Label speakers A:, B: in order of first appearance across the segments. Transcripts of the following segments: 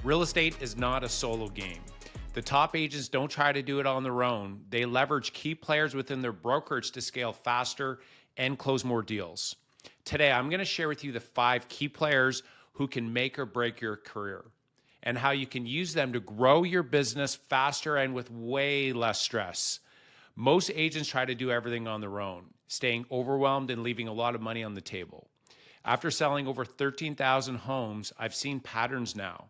A: Real estate is not a solo game. The top agents don't try to do it on their own. They leverage key players within their brokerage to scale faster and close more deals. Today, I'm going to share with you the 5 key players who can make or break your career and how you can use them to grow your business faster and with way less stress. Most agents try to do everything on their own, staying overwhelmed and leaving a lot of money on the table. After selling over 13,000 homes, I've seen patterns now.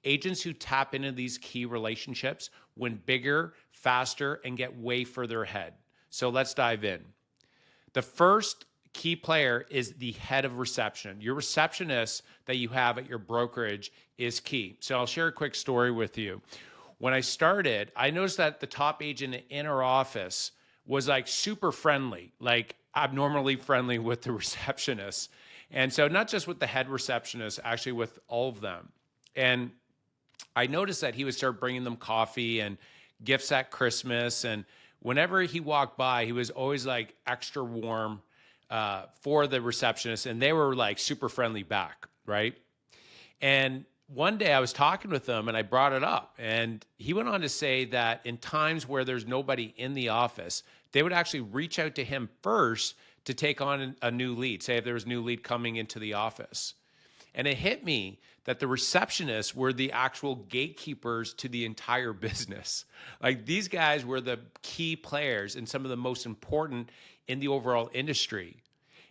A: Agents who tap into these key relationships win bigger, faster, and get way further ahead. So let's dive in. The first key player is the head of reception. Your receptionist that you have at your brokerage is key. So I'll share a quick story with you. When I started, I noticed that the top agent in our office was like super friendly, like abnormally friendly with the receptionist. And so not just with the head receptionist, actually with all of them. And I noticed that he would start bringing them coffee and gifts at Christmas. And whenever he walked by, he was always like extra warm for the receptionist. And they were like super friendly back, right? And one day I was talking with him and I brought it up. And he went on to say that in times where there's nobody in the office, they would actually reach out to him first to take on a new lead, say if there was a new lead coming into the office. And it hit me that the receptionists were the actual gatekeepers to the entire business. Like these guys were the key players and some of the most important in the overall industry.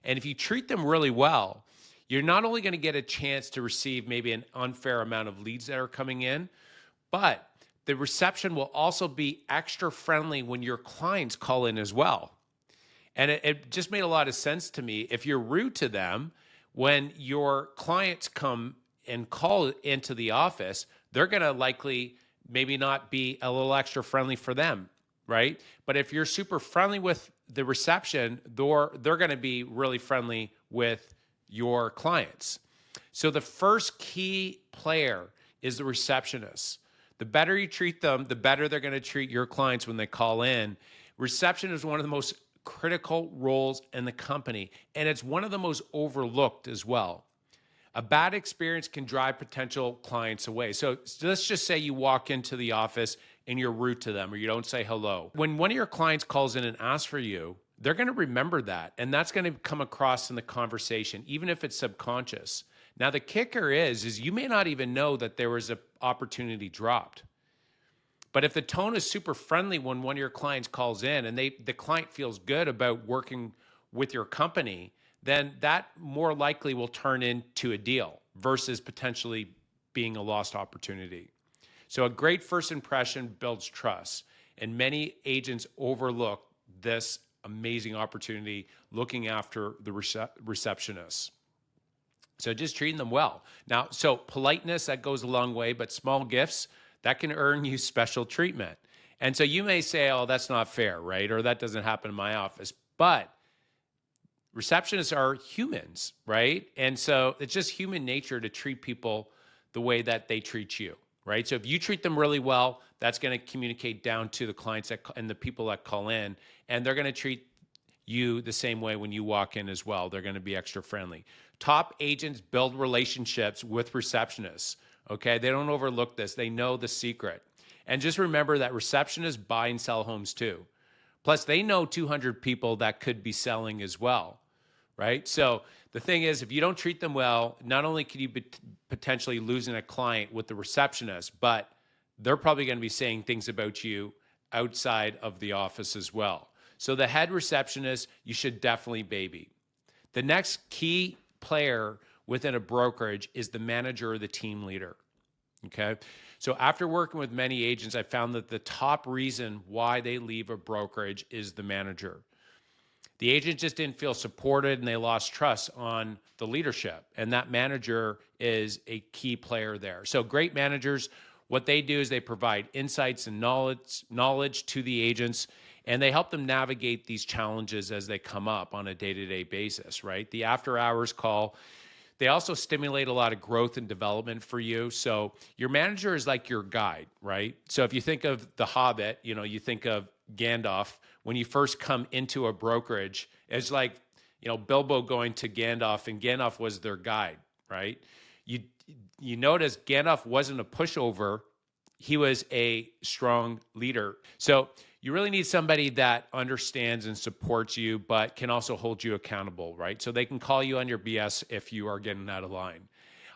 A: And if you treat them really well, you're not only going to get a chance to receive maybe an unfair amount of leads that are coming in, but the reception will also be extra friendly when your clients call in as well. And it just made a lot of sense to me. If you're rude to them, when your clients come and call into the office, they're going to likely maybe not be a little extra friendly for them, right? But if you're super friendly with the reception, they're going to be really friendly with your clients. So the first key player is the receptionist. The better you treat them, the better they're going to treat your clients when they call in. Reception is one of the most critical roles in the company, and it's one of the most overlooked as well. A bad experience can drive potential clients away. So let's just say you walk into the office and you're rude to them or you don't say hello. When one of your clients calls in and asks for you, they're going to remember that, and that's going to come across in the conversation, even if it's subconscious. Now, the kicker is you may not even know that there was an opportunity dropped. But if the tone is super friendly when one of your clients calls in and the client feels good about working with your company, then that more likely will turn into a deal versus potentially being a lost opportunity. So a great first impression builds trust, and many agents overlook this amazing opportunity looking after the receptionists. So just treating them well. Now, so politeness, that goes a long way, but small gifts, that can earn you special treatment. And so you may say, oh, that's not fair, right? Or that doesn't happen in my office. But receptionists are humans, right? And so it's just human nature to treat people the way that they treat you, right? So if you treat them really well, that's going to communicate down to the clients and the people that call in, and they're going to treat you the same way when you walk in as well. They're going to be extra friendly. Top agents build relationships with receptionists. Okay, they don't overlook this. They know the secret. And just remember that receptionists buy and sell homes too. Plus, they know 200 people that could be selling as well, right? So the thing is, if you don't treat them well, not only could you be potentially losing a client with the receptionist, but they're probably going to be saying things about you outside of the office as well. So the head receptionist, you should definitely baby. The next key player within a brokerage is the manager or the team leader, okay? So after working with many agents, I found that the top reason why they leave a brokerage is the manager. The agent just didn't feel supported and they lost trust on the leadership, and that manager is a key player there. So great managers, what they do is they provide insights and knowledge to the agents, and they help them navigate these challenges as they come up on a day-to-day basis, right? The after-hours call, they also stimulate a lot of growth and development for you. So your manager is like your guide, right? So if you think of The Hobbit, you think of Gandalf, when you first come into a brokerage, it's like, Bilbo going to Gandalf, and Gandalf was their guide, right? You you notice Gandalf wasn't a pushover. He was a strong leader. So you really need somebody that understands and supports you, but can also hold you accountable, right? So they can call you on your BS if you are getting out of line.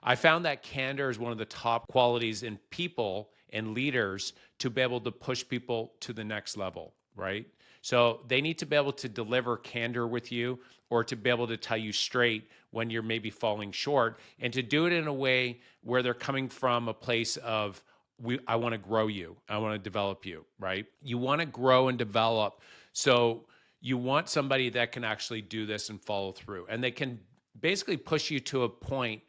A: I found that candor is one of the top qualities in people and leaders to be able to push people to the next level, right? So they need to be able to deliver candor with you, or to be able to tell you straight when you're maybe falling short, and to do it in a way where they're coming from a place of, I want to grow you. I want to develop you, right? You want to grow and develop. So you want somebody that can actually do this and follow through. And they can basically push you to a point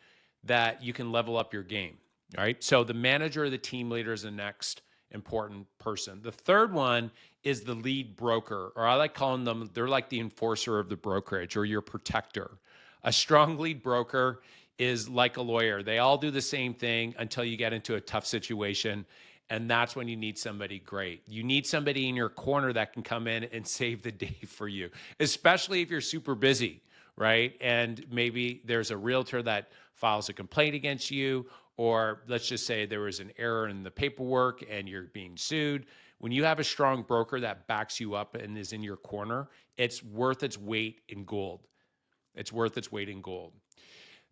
A: that you can level up your game, right? So the manager or the team leader is the next important person. The third one is the lead broker, or I like calling them, they're like the enforcer of the brokerage or your protector. A strong lead broker is like a lawyer. They all do the same thing until you get into a tough situation. And that's when you need somebody great. You need somebody in your corner that can come in and save the day for you, especially if you're super busy, right? And maybe there's a realtor that files a complaint against you, or let's just say there was an error in the paperwork and you're being sued. When you have a strong broker that backs you up and is in your corner, it's worth its weight in gold. It's worth its weight in gold.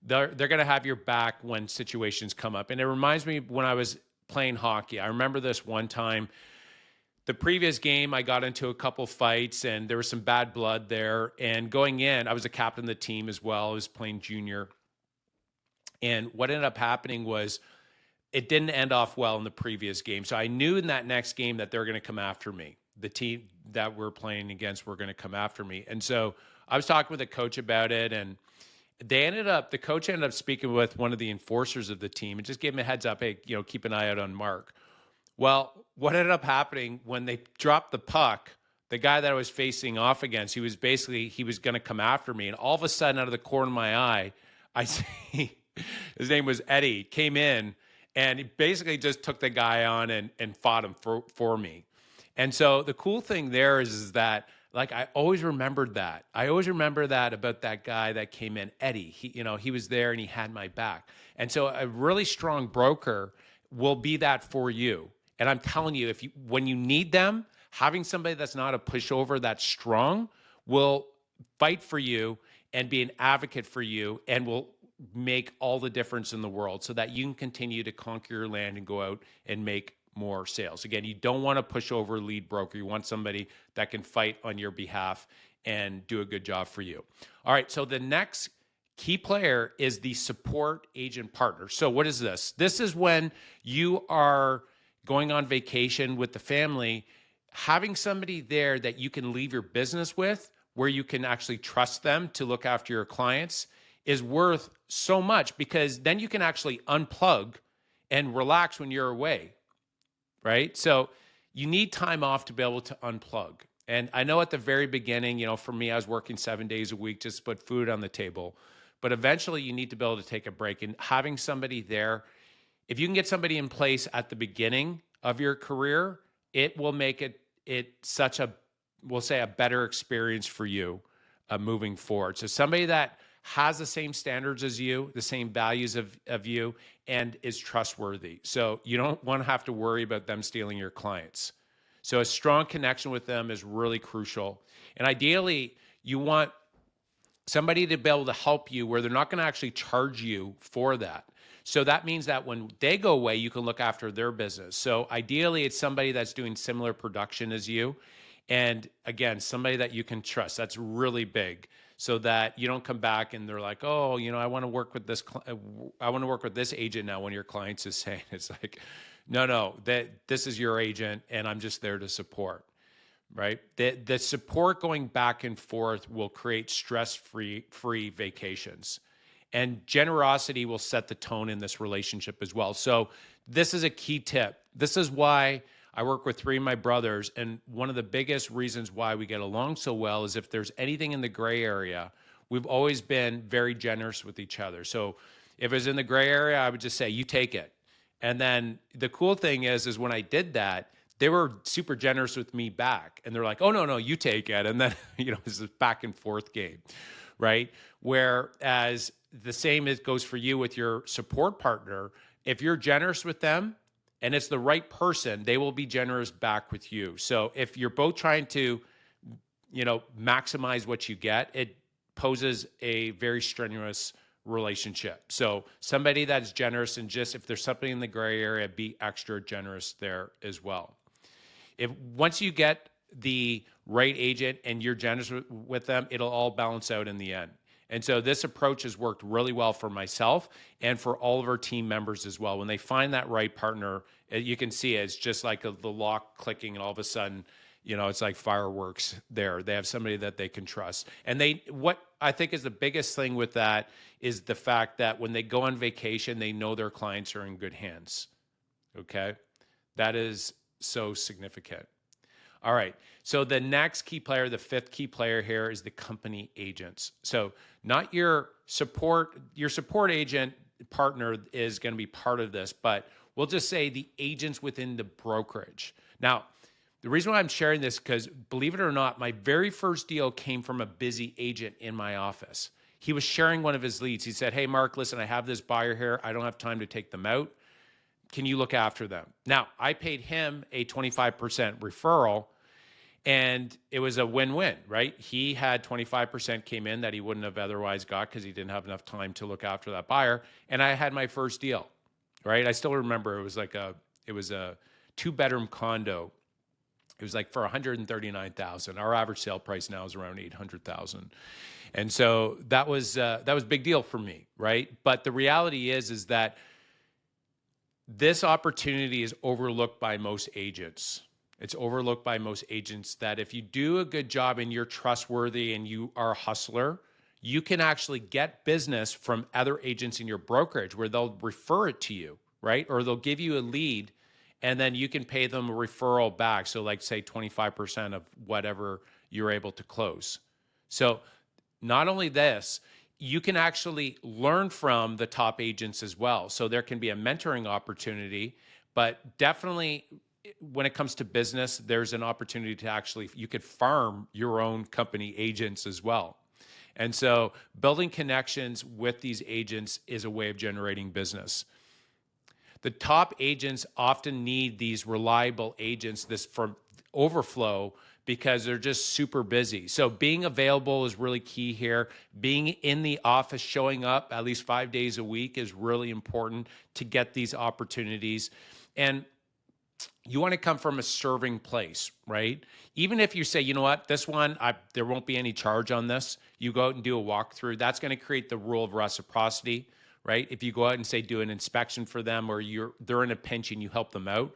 A: They're going to have your back when situations come up. And it reminds me when I was playing hockey. I remember this one time. The previous game, I got into a couple fights and there was some bad blood there. And going in, I was a captain of the team as well. I was playing junior. And what ended up happening was it didn't end off well in the previous game. So I knew in that next game that they're going to come after me. The team that we're playing against were going to come after me. And so I was talking with the coach about it, and the coach ended up speaking with one of the enforcers of the team and just gave him a heads up, hey, keep an eye out on Mark. Well, what ended up happening when they dropped the puck, the guy that I was facing off against, he was going to come after me. And all of a sudden, out of the corner of my eye, I see his name was Eddie, came in, and he basically just took the guy on and fought him for me. And so the cool thing there is that, like, I always remembered that. I always remember that about that guy that came in, Eddie. He was there and he had my back. And so a really strong broker will be that for you. And I'm telling you, when you need them, having somebody that's not a pushover, that's strong, will fight for you and be an advocate for you, and will make all the difference in the world so that you can continue to conquer your land and go out and make more sales. Again, you don't want to push over lead broker. You want somebody that can fight on your behalf and do a good job for you. All right, so the next key player is the support agent partner. So what is this? This is when you are going on vacation with the family, having somebody there that you can leave your business with, where you can actually trust them to look after your clients, is worth so much, because then you can actually unplug and relax when you're away, right? So you need time off to be able to unplug. And I know at the very beginning, for me, I was working 7 days a week just to put food on the table. But eventually you need to be able to take a break, and having somebody there, if you can get somebody in place at the beginning of your career, it will make it such a, we'll say, a better experience for you moving forward. So somebody that has the same standards as you, the same values of you, and is trustworthy. So you don't want to have to worry about them stealing your clients. So a strong connection with them is really crucial. And ideally, you want somebody to be able to help you where they're not going to actually charge you for that. So that means that when they go away, you can look after their business. So ideally, it's somebody that's doing similar production as you. And again, somebody that you can trust. That's really big, so that you don't come back and they're like, oh, I want to work with this. I want to work with this agent now. One of your clients is saying, it's like, no, this is your agent, and I'm just there to support. Right? The support going back and forth will create stress-free vacations. And generosity will set the tone in this relationship as well. So this is a key tip. This is why I work with 3 of my brothers. And one of the biggest reasons why we get along so well is if there's anything in the gray area, we've always been very generous with each other. So if it was in the gray area, I would just say, you take it. And then the cool thing is when I did that, they were super generous with me back. And they're like, oh, no, you take it. And then, it's this back and forth game, right? Whereas the same goes for you with your support partner. If you're generous with them and it's the right person, they will be generous back with you. So if you're both trying to, maximize what you get, it poses a very strenuous relationship. So somebody that's generous, and just if there's something in the gray area, be extra generous there as well. If once you get the right agent and you're generous with them, it'll all balance out in the end. And so this approach has worked really well for myself and for all of our team members as well. When they find that right partner, you can see it's just like the lock clicking, and all of a sudden, it's like fireworks there. They have somebody that they can trust. And what I think is the biggest thing with that is the fact that when they go on vacation, they know their clients are in good hands. Okay? That is so significant. All right. So the next key player, the fifth key player here, is the company agents. So not your support agent partner is going to be part of this, but we'll just say the agents within the brokerage. Now, the reason why I'm sharing this, because believe it or not, my very first deal came from a busy agent in my office. He was sharing one of his leads. He said, "Hey, Mark, listen, I have this buyer here. I don't have time to take them out. Can you look after them?" Now, I paid him a 25% referral, and it was a win-win, right? He had 25% came in that he wouldn't have otherwise got because he didn't have enough time to look after that buyer. And I had my first deal, right? I still remember it was a 2-bedroom condo. It was like for $139,000. Our average sale price now is around $800,000. And so that was a big deal for me, right? But the reality is that this opportunity is overlooked by most agents. It's overlooked by most agents that if you do a good job and you're trustworthy and you are a hustler, you can actually get business from other agents in your brokerage where they'll refer it to you, right? Or they'll give you a lead and then you can pay them a referral back. So like say 25% of whatever you're able to close. So not only this, you can actually learn from the top agents as well. So there can be a mentoring opportunity, but definitely when it comes to business, there's an opportunity to actually, you could farm your own company agents as well. And so building connections with these agents is a way of generating business. The top agents often need these reliable agents, this from overflow, because they're just super busy. So being available is really key here. Being in the office, showing up at least 5 days a week is really important to get these opportunities. And you want to come from a serving place, right? Even if you say, you know what, this one, there won't be any charge on this. You go out and do a walkthrough. That's going to create the rule of reciprocity, right? If you go out and say, do an inspection for them, or they're in a pinch and you help them out,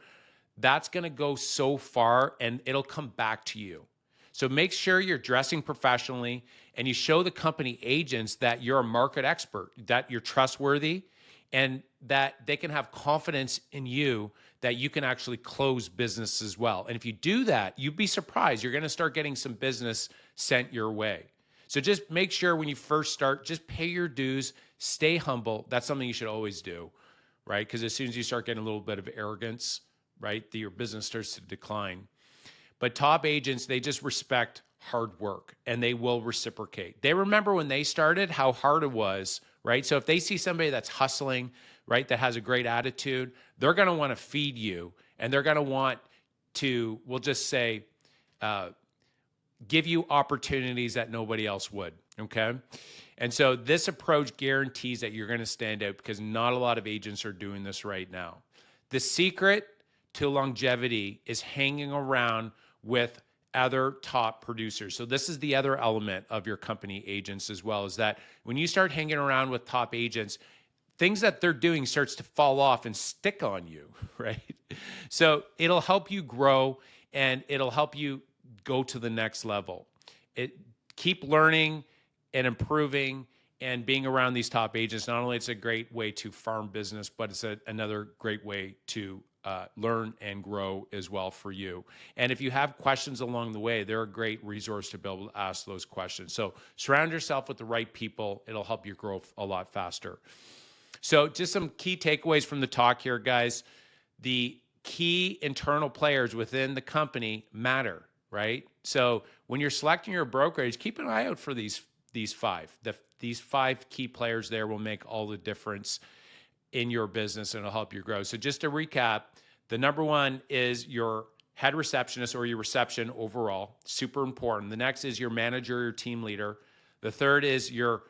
A: that's going to go so far and it'll come back to you. So make sure you're dressing professionally and you show the company agents that you're a market expert, that you're trustworthy, and that they can have confidence in you that you can actually close business as well. And if you do that, you'd be surprised. You're going to start getting some business sent your way. So just make sure when you first start, just pay your dues, stay humble. That's something you should always do, right? Because as soon as you start getting a little bit of arrogance, right, your business starts to decline. But top agents, they just respect hard work and they will reciprocate. They remember when they started how hard it was, right? So if they see somebody that's hustling, right, that has a great attitude, they're going to want to feed you and they're going to want to, we'll just say, give you opportunities that nobody else would, okay? And so this approach guarantees that you're going to stand out because not a lot of agents are doing this right now. The secret to longevity is hanging around with other top producers. So this is the other element of your company agents as well, is that when you start hanging around with top agents, things that they're doing starts to fall off and stick on you, right? So it'll help you grow and it'll help you go to the next level. Keep learning and improving and being around these top agents. Not only it's a great way to farm business, but it's another great way to learn and grow as well for you. And if you have questions along the way, they're a great resource to be able to ask those questions. So surround yourself with the right people. It'll help you grow a lot faster. So just some key takeaways from the talk here, guys. The key internal players within the company matter, right? So when you're selecting your brokerage, keep an eye out for these these five. These five key players there will make all the difference in your business and it'll help you grow. So just to recap, the number one is your head receptionist or your reception overall, super important. The next is your manager, your team leader. The third is your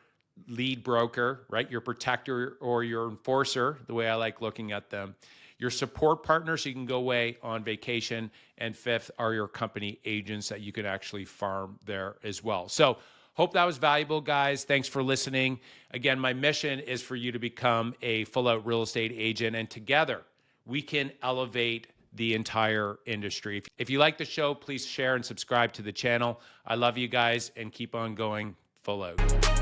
A: lead broker, right? Your protector or your enforcer, the way I like looking at them. Your support partner, so you can go away on vacation. And fifth are your company agents that you can actually farm there as well. So hope that was valuable, guys. Thanks for listening. Again, my mission is for you to become a full-out real estate agent, and together we can elevate the entire industry. If you like the show, please share and subscribe to the channel. I love you guys, and keep on going full out.